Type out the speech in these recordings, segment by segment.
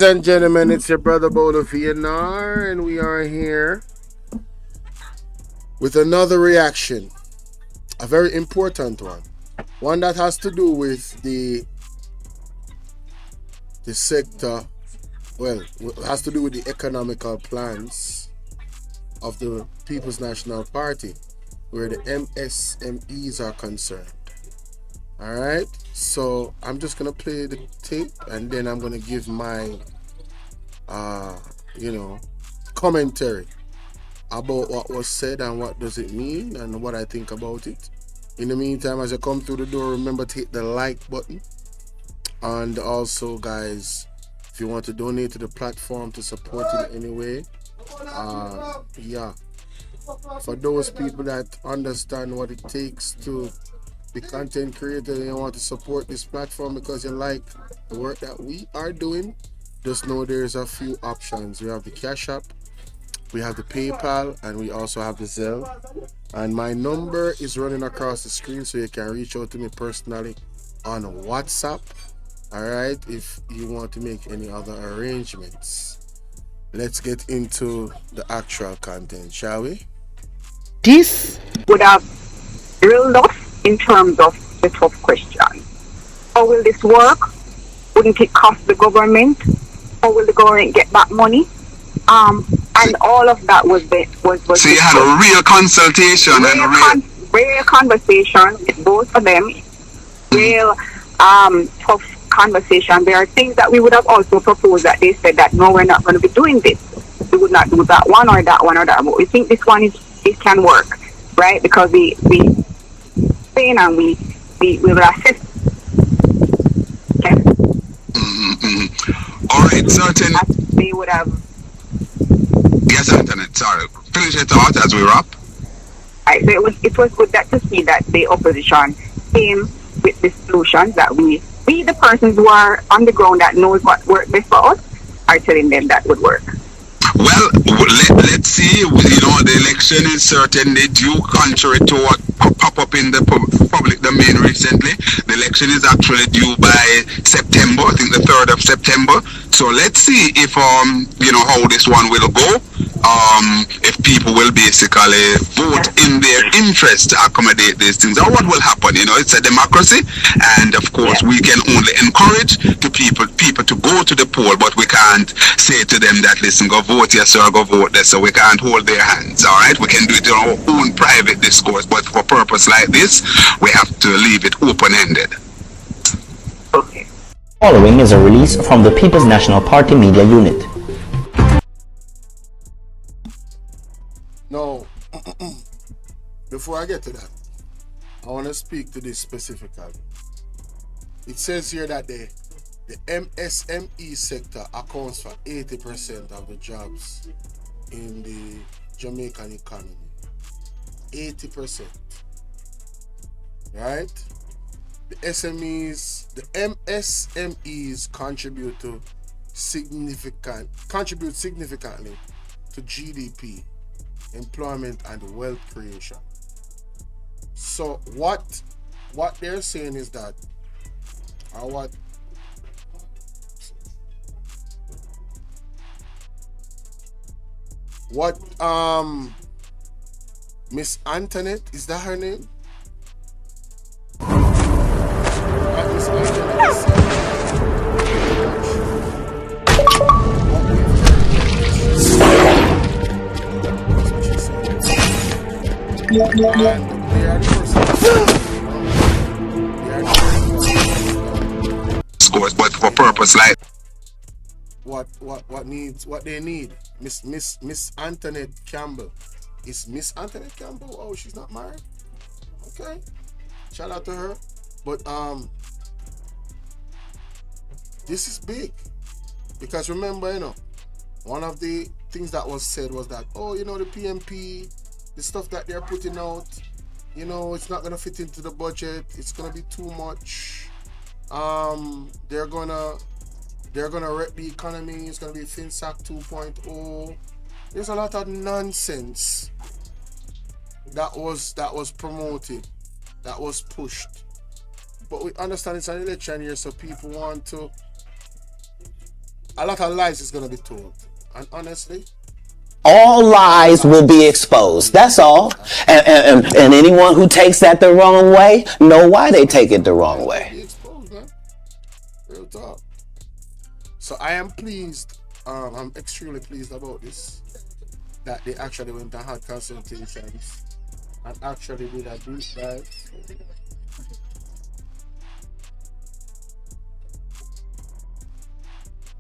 Ladies and gentlemen, it's your brother Bolo and we are here with another reaction, a very important one that has to do with the sector. Well, it has to do with the economical plans of the People's National Party, where the MSMEs are concerned. All right, so I'm just gonna play the tape, and then I'm gonna give my, uh, you know, commentary about what was said and what does it mean and what I think about it. In the meantime, as you come through the door, remember to hit the like button. And also, guys, if you want to donate to the platform to support it anyway, yeah, for those people that understand what it takes to be content creator and you want to support this platform because you like the work that we are doing, just know there's a few options. We have the Cash App, we have the PayPal, and we also have the Zelle. And my number is running across the screen so you can reach out to me personally on WhatsApp. All right, if you want to make any other arrangements. Let's get into the actual content, shall we? This would have drilled us in terms of the tough question. How will this work? Wouldn't it cost the government? How will the government get back money? And all of that was So you had a real consultation and a real conversation with both of them. Real tough conversation. There are things that we would have also proposed that they said that no, we're not going to be doing this. We would not do that one or that one or that. But we think this one it can work, right? Because we train and we will assist. Okay. All right, certain. They would have. Yes, Antonette. Sorry, finish it out as we wrap. Right, so it was good that to see that the opposition came with the solutions that we the persons who are on the ground that knows what worked best for us are telling them that would work. Well, let's see. The election is certainly due, contrary to what pop up in the public domain recently. The election is actually due by September, I think the 3rd of September. So let's see if how this one will go. If people will basically vote in their interest to accommodate these things, or what will happen. It's a democracy, and of course we can only encourage the people to go to the poll, but we can't say to them that, listen, go vote yes or go vote this. So we can't hold their hands. All right, we can do it in our own private discourse, but for purpose like this, we have to leave it open-ended. Okay. Following is a release from the People's National Party Media Unit. No, before I get to that, I want to speak to this specifically. It says here that the MSME sector accounts for 80% of the jobs in the Jamaican economy. 80%. Right? The MSMEs contribute significantly to GDP, employment, and wealth creation. So what they're saying is that, or what Miss Antonette, is that her name? Miss Antonette said, and they are the Scores, but for purpose like what they need. Miss Antonette Campbell. Is Miss Antonette Campbell? Oh, she's not married? Okay. Shout out to her. But this is big. Because remember, one of the things that was said was that, the PMP, the stuff that they're putting out, it's not gonna fit into the budget. It's gonna be too much. They're gonna wreck the economy. It's gonna be FinSac 2.0. There's a lot of nonsense that was promoted, that was pushed. But we understand it's an election year, so people want to a lot of lies is gonna be told, and honestly, all lies will be exposed. That's all. And anyone who takes that the wrong way know why they take it the wrong way. be exposed, man. Real talk. So I am pleased. I'm extremely pleased about this. That they actually went and had consultations and actually did a deep dive.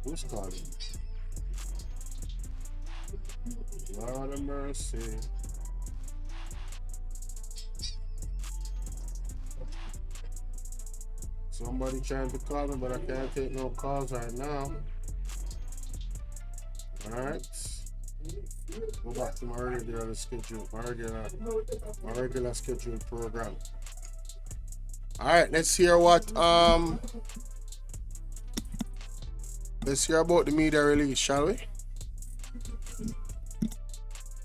Who's calling? Lord of mercy. Somebody trying to call me, but I can't take no calls right now. Alright. Go back to my regular schedule, my regular scheduled program. Alright, let's hear what let's hear about the media release, shall we?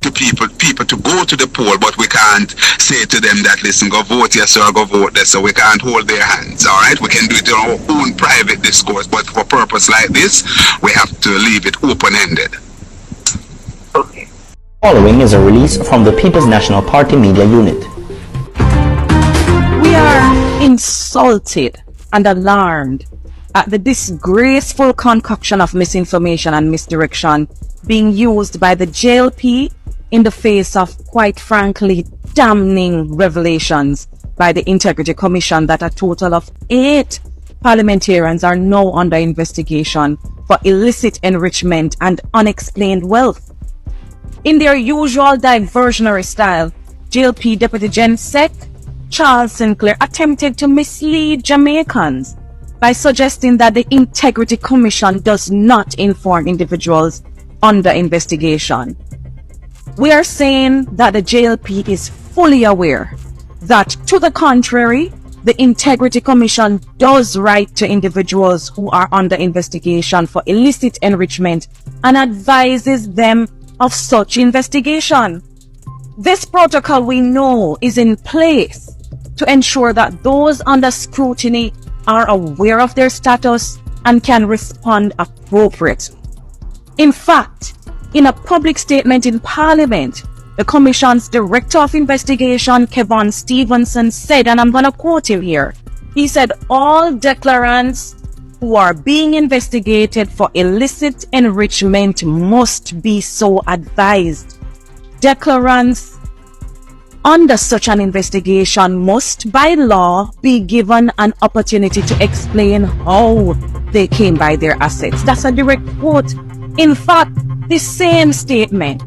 To people to go to the poll, but we can't say to them that, listen, go vote yes or go vote this, so we can't hold their hands. All right, we can do it in our own private discourse, but for purpose like this, we have to leave it open-ended. Okay. Following is a release from the People's National Party Media Unit. We are insulted and alarmed at the disgraceful concoction of misinformation and misdirection being used by the JLP in the face of, quite frankly, damning revelations by the Integrity Commission that a total of 8 parliamentarians are now under investigation for illicit enrichment and unexplained wealth. In their usual diversionary style, JLP Deputy Gen Sec Charles Sinclair attempted to mislead Jamaicans by suggesting that the Integrity Commission does not inform individuals under investigation. We are saying that the JLP is fully aware that, to the contrary, the Integrity Commission does write to individuals who are under investigation for illicit enrichment and advises them of such investigation. This protocol, we know, is in place to ensure that those under scrutiny are aware of their status and can respond appropriately. In fact, in a public statement in Parliament, the Commission's Director of Investigation, Kevon Stevenson, said, and I'm going to quote him here, he said, all declarants who are being investigated for illicit enrichment must be so advised. Declarants under such an investigation must, by law, be given an opportunity to explain how they came by their assets. That's a direct quote. In fact, the same statement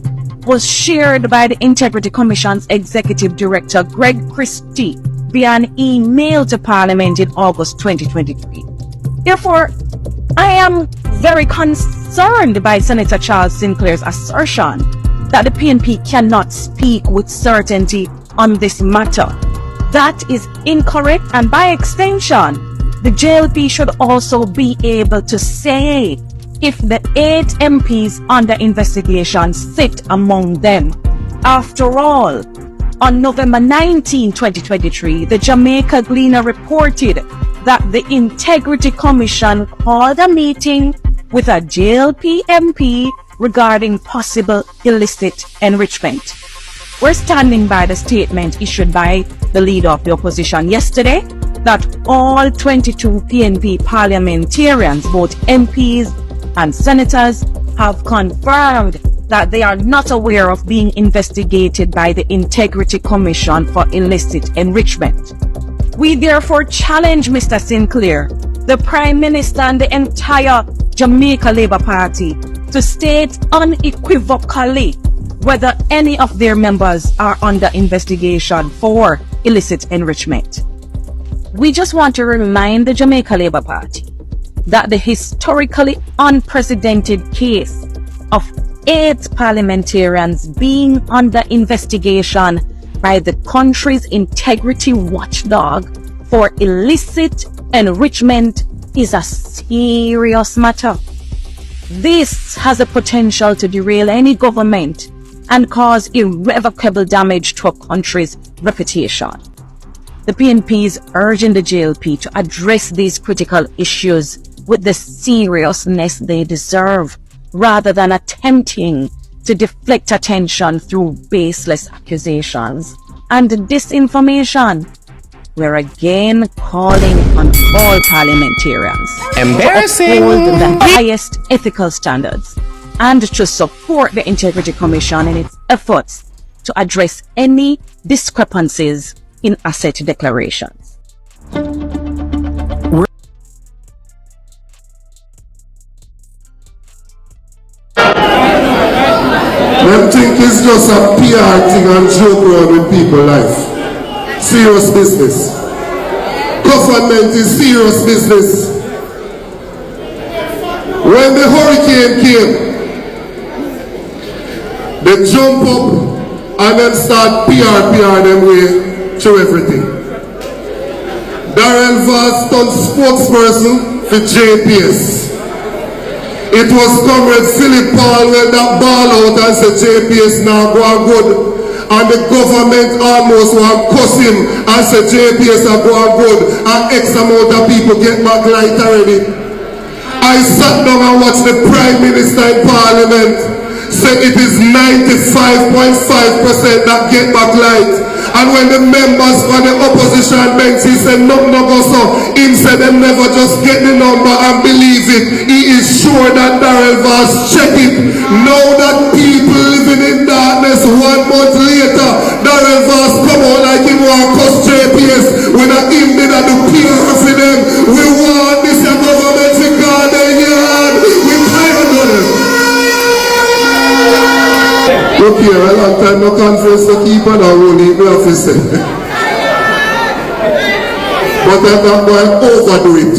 was shared by the Integrity Commission's Executive Director, Greg Christie, via an email to Parliament in August 2023. Therefore, I am very concerned by Senator Charles Sinclair's assertion that the PNP cannot speak with certainty on this matter. That is incorrect, and by extension, the JLP should also be able to say if the 8 MPs under investigation sit among them. After all, on November 19, 2023, the Jamaica Gleaner reported that the Integrity Commission called a meeting with a JLP MP regarding possible illicit enrichment. We're standing by the statement issued by the leader of the opposition yesterday that all 22 PNP parliamentarians, both MPs and senators, have confirmed that they are not aware of being investigated by the Integrity Commission for illicit enrichment. We therefore challenge Mr. Sinclair, the Prime Minister, and the entire Jamaica Labour Party to state unequivocally whether any of their members are under investigation for illicit enrichment. We just want to remind the Jamaica Labour Party that the historically unprecedented case of 8 parliamentarians being under investigation by the country's integrity watchdog for illicit enrichment is a serious matter. This has a potential to derail any government and cause irrevocable damage to a country's reputation. The PNP is urging the JLP to address these critical issues with the seriousness they deserve, rather than attempting to deflect attention through baseless accusations and disinformation. We're again calling on all parliamentarians Embarrassing. to uphold the highest ethical standards and to support the Integrity Commission in its efforts to address any discrepancies in asset declarations. Them think it's just a PR thing and joke around with people's life. Serious business. Government is serious business. When the hurricane came, they jump up and then start PR them way through everything. Darrell Vaz done spokesperson for JPS. It was Comrade Philip Paul when that ball out and said JPS now go on good. And the government almost want cuss him and said JPS are go on good. And X amount of people get back light already. I sat down and watched the Prime Minister in Parliament say it is 95.5% that get back light. And when the members on the opposition bench, he said no go so, he said they never just get the number and believe it. He is sure that Darrell Vaz check it. Now that people living in darkness 1 month later, Darrell Vaz come out like he want cuss JPS when I him did a do PR for them. We want this government to guard the yard. We tired of them. Look here, a long time no conference to keep on our own in the office. But I'm not going to overdo it.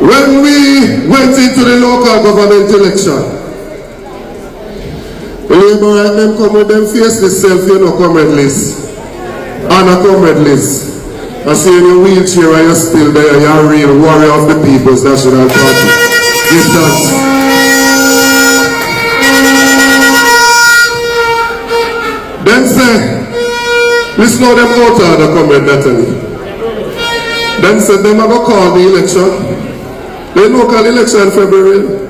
When we went into the local government election, the Labour right them come with them face themselves, you know, comrade list. And a comrade list. I see in your wheelchair and you're still there, you're a real warrior of the People's National Party. Give thanks. Then say, listen how them out of the comrade Natalie. Then say, them are going to call the election. The local election in February.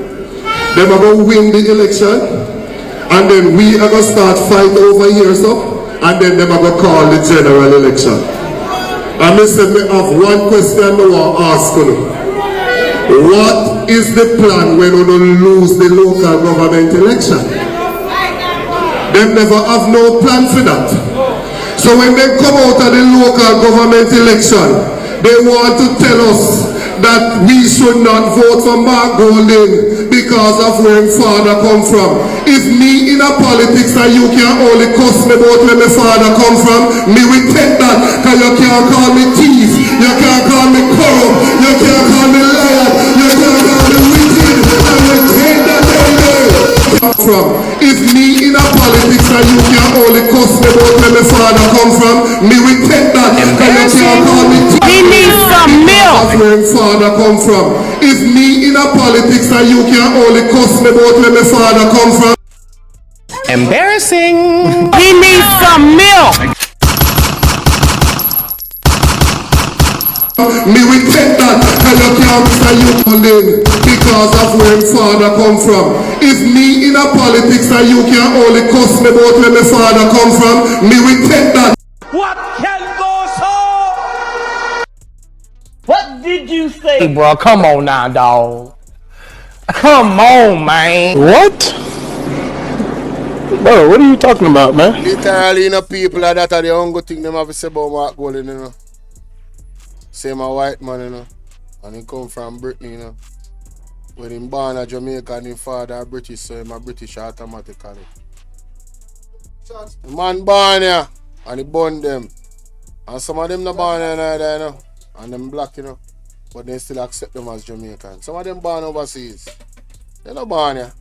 Them are going to win the election. And then we are going to start fight over here, so. And then them are going to call the general election. And I said, me have one question I want to ask you. What is the plan when we lose the local government election? They never have no plan for that. So when they come out of the local government election, they want to tell us that we should not vote for Mark Golding because of where my father come from. If me in a politics and you can only cuss me about where my father come from, me will take that, because you can't call me thief, you can't call me corrupt, you can't call me liar, you can't call me wicked, and you take that from. If me in a politics and you can only cuss me about where my father come from, me will take that, because you can't call me thief. He needs some milk. Where my father come from. If me in a politics and you can only cuss me about where my father come from. Embarrassing. He needs some milk. Me will take that, and you can't say you calling because of where my father come from. If me in a politics and you can only cuss me about where my father come from, me will take that. What can go so? What did you say? Hey, bro, come on now, dog. Come on, man. What? Bro, what are you talking about, man? Literally, you know, people like that are the only thing them have to say about Mark Golding, you know. Same a white man, you know. And he come from Britain, you know. When he born a Jamaica and his father British, so he's a British automatically. The man born here, and he born them. And some of them not born here neither, you know. And them black, you know. But they still accept them as Jamaican. Some of them born overseas. They're not born here.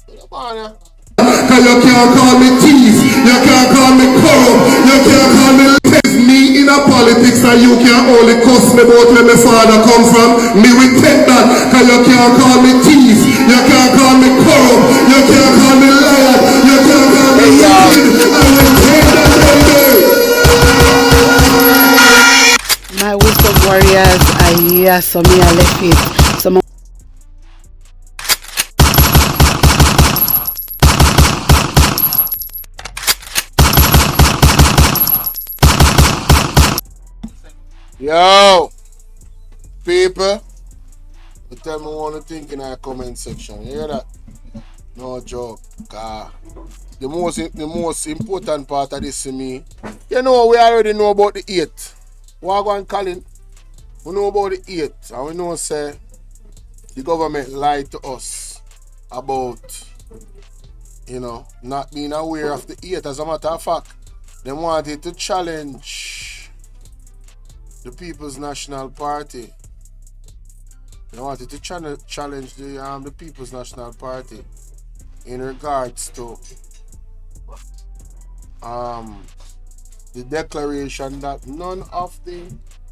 They're not born here. Cause you can't call me thief, you can't call me corrupt, you can't call me me in a politics and you can only cuss me about where my father come from, me will take that, cause you can't call me thief, you can't call me corrupt, you can't call me liar, you can't call me wicked, I will take that. My wisdom so me I left it. So Yo, people, tell me what you think in our comment section. You hear that? No joke. The most important part of this to me, you know, we already know about the 8th. Wagwan Colin, we know about the 8th, and we know say the government lied to us about, you know, not being aware of the 8th. As a matter of fact, they wanted to challenge the People's National Party. They wanted to challenge the People's National Party in regards to the declaration that none of the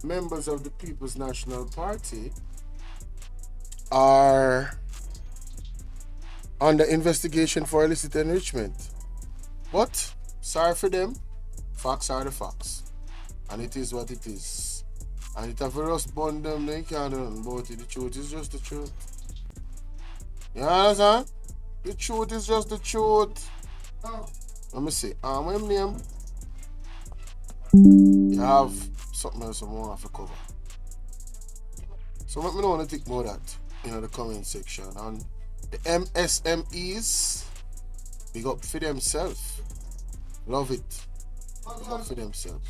members of the People's National Party are under investigation for illicit enrichment. But sorry for them, facts are the facts, and it is what it is. And it have just burn them, they can't do nothing about it. The truth is just the truth. You understand? The truth is just the truth. Let me see. What name? You have something else I want to cover. So let me know what you think about that in the comment section. And the Msme'S, big up for themselves. Love it. Big up for themselves.